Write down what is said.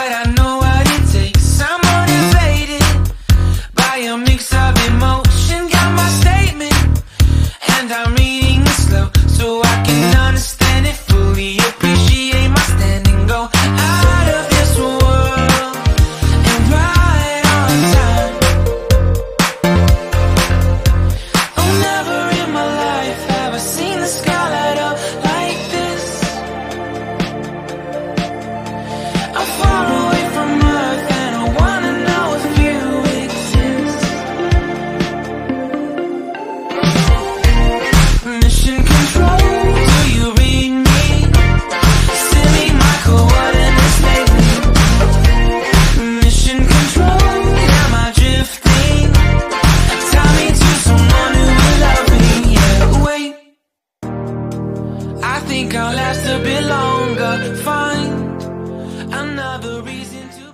but I know what it takes. I'm motivated by a mix of emotion. Got my statement, and I'm reading it slow so I can understand it fully. Appreciate my stand and go out of this world and right on time. Oh, never in my life have I seen the sky light up like this. I'm far away from Earth and I wanna know if you exist. Mission control, do you read me? Send me my coordinates lately. Mission control, am I drifting? Tie me to someone who will love me. Yeah, wait, I think I'll last a bit longer. Find another reason to